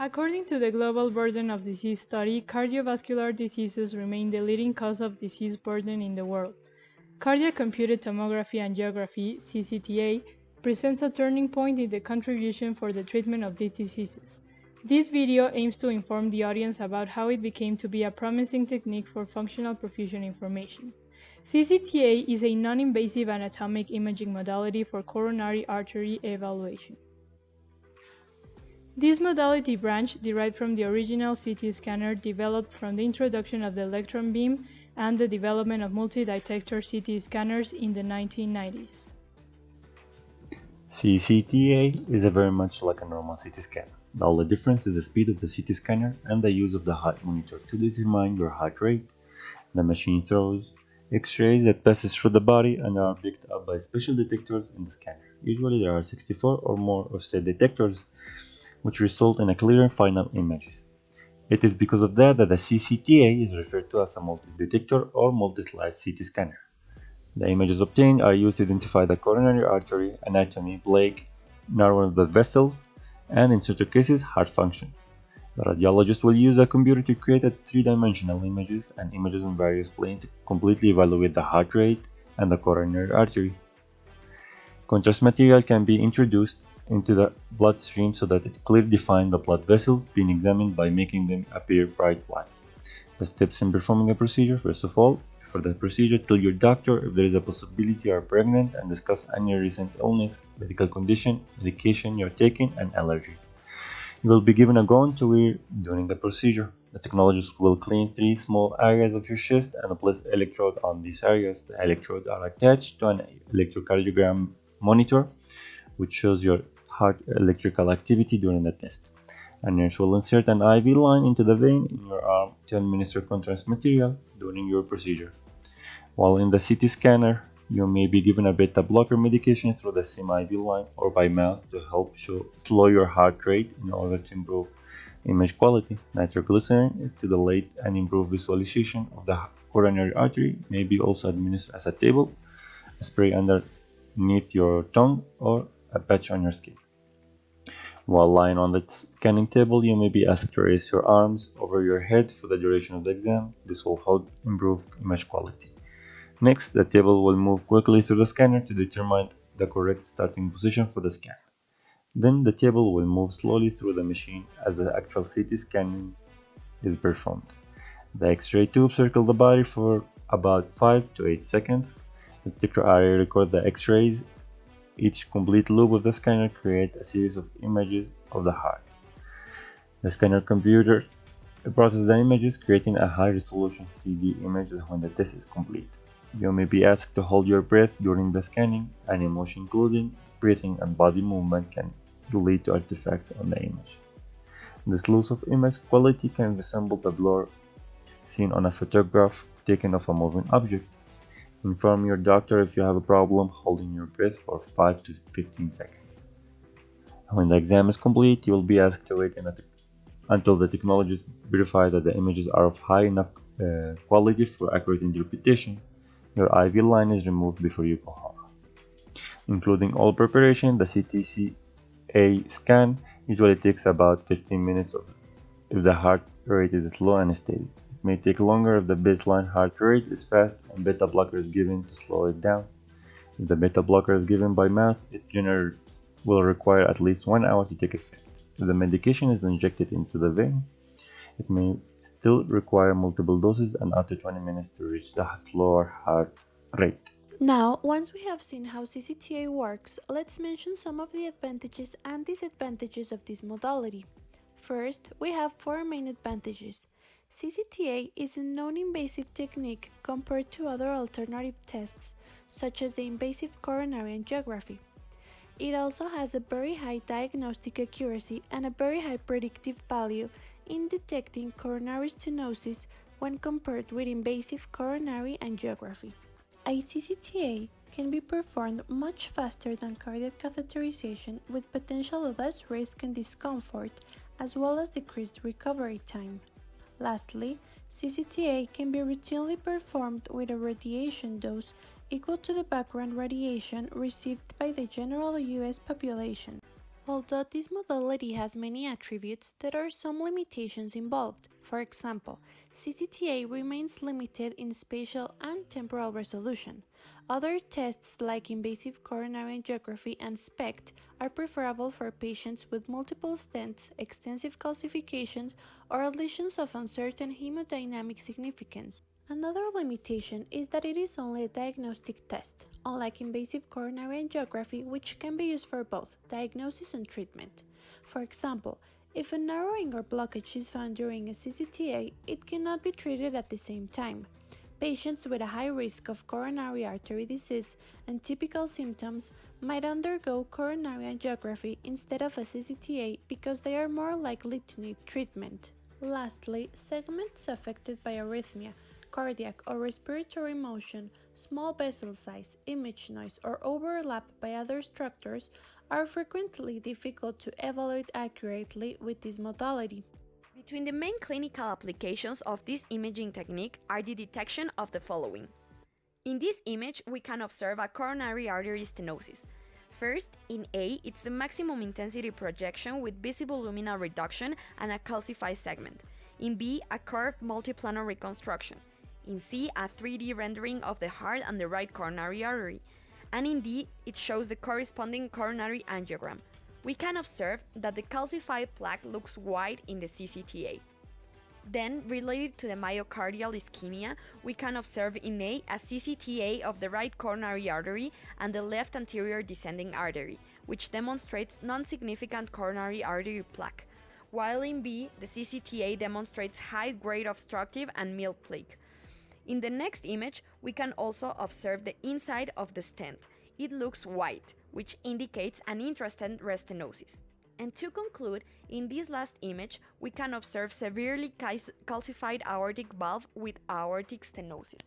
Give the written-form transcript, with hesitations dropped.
According to the Global Burden of Disease study, cardiovascular diseases remain the leading cause of disease burden in the world. Coronary Computed Tomography Angiography (CCTA) presents a turning point in the contribution for the treatment of these diseases. This video aims to inform the audience about how it became to be a promising technique for functional perfusion information. CCTA is a non-invasive anatomic imaging modality for coronary artery evaluation. This modality branch derived from the original CT scanner developed from the introduction of the electron beam and the development of multi-detector CT scanners in the 1990s. CCTA is very much like a normal CT scanner. The only difference is the speed of the CT scanner and the use of the heart monitor to determine your heart rate. The machine throws X-rays that passes through the body and are picked up by special detectors in the scanner. Usually there are 64 or more of said detectors, which result in a clear final image. It is because of that the CCTA is referred to as a multi-detector or multi-slice CT scanner. The images obtained are used to identify the coronary artery, anatomy, plaque, narrowing of the vessels, and in certain cases, heart function. The radiologist will use a computer to create a three-dimensional images and images on various planes to completely evaluate the heart rate and the coronary artery. Contrast material can be introduced into the bloodstream so that it clearly defines the blood vessels being examined by making them appear bright white. The steps in performing a procedure: first of all, before the procedure, tell your doctor if there is a possibility you are pregnant and discuss any recent illness, medical condition, medication you're taking, and allergies. You will be given a gown to wear during the procedure. The technologist will clean 3 small areas of your chest and place electrode on these areas. The electrodes are attached to an electrocardiogram monitor, which shows your heart electrical activity during the test. A nurse will insert an IV line into the vein in your arm to administer contrast material during your procedure. While in the CT scanner, you may be given a beta blocker medication through the same IV line or by mouth to help slow your heart rate in order to improve image quality. Nitroglycerin to dilate and improve visualization of the coronary artery may be also administered as a table, a spray underneath your tongue, or a patch on your skin. While lying on the scanning table, you may be asked to raise your arms over your head for the duration of the exam. This will help improve image quality. Next, the table will move quickly through the scanner to determine the correct starting position for the scan. Then the table will move slowly through the machine as the actual CT scanning is performed. The X-ray tube circles the body for about 5 to 8 seconds. The detector area records the X-rays. Each complete loop of the scanner creates a series of images of the heart. The scanner computer processes the images, creating a high-resolution CD image when the test is complete. You may be asked to hold your breath during the scanning. Any motion, including breathing and body movement, can lead to artifacts on the image. This loss of image quality can resemble the blur seen on a photograph taken of a moving object. Inform your doctor if you have a problem holding your breath for 5 to 15 seconds. When the exam is complete, you will be asked to wait until the technologists verify that the images are of high enough quality for accurate interpretation. Your IV line is removed before you go home. Including all preparation, the CTCA scan usually takes about 15 minutes if the heart rate is slow and steady. It may take longer if the baseline heart rate is fast and beta blocker is given to slow it down. If the beta blocker is given by mouth, it generally will require at least 1 hour to take effect. If the medication is injected into the vein, it may still require multiple doses and up to 20 minutes to reach the slower heart rate. Now, once we have seen how CCTA works, let's mention some of the advantages and disadvantages of this modality. First, we have 4 main advantages. CCTA is a non-invasive technique compared to other alternative tests, such as the invasive coronary angiography. It also has a very high diagnostic accuracy and a very high predictive value in detecting coronary stenosis when compared with invasive coronary angiography. A CCTA can be performed much faster than cardiac catheterization with potentially less risk and discomfort, as well as decreased recovery time. Lastly, CCTA can be routinely performed with a radiation dose equal to the background radiation received by the general US population. Although this modality has many attributes, there are some limitations involved. For example, CCTA remains limited in spatial and temporal resolution. Other tests like invasive coronary angiography and SPECT are preferable for patients with multiple stents, extensive calcifications, or lesions of uncertain hemodynamic significance. Another limitation is that it is only a diagnostic test, unlike invasive coronary angiography, which can be used for both diagnosis and treatment. For example, if a narrowing or blockage is found during a CCTA, it cannot be treated at the same time. Patients with a high risk of coronary artery disease and typical symptoms might undergo coronary angiography instead of a CCTA because they are more likely to need treatment. Lastly, segments affected by arrhythmia, cardiac or respiratory motion, small vessel size, image noise, or overlap by other structures are frequently difficult to evaluate accurately with this modality. Between the main clinical applications of this imaging technique are the detection of the following. In this image, we can observe a coronary artery stenosis. First, in A, it's the maximum intensity projection with visible luminal reduction and a calcified segment. In B, a curved multiplanar reconstruction. In C, a 3D rendering of the heart and the right coronary artery. And in D, it shows the corresponding coronary angiogram. We can observe that the calcified plaque looks white in the CCTA. Then, related to the myocardial ischemia, we can observe in A CCTA of the right coronary artery and the left anterior descending artery, which demonstrates non-significant coronary artery plaque, while in B, the CCTA demonstrates high-grade obstructive and mild plaque. In the next image, we can also observe the inside of the stent. It looks white, which indicates an intrastent restenosis. And to conclude, in this last image, we can observe severely calcified aortic valve with aortic stenosis.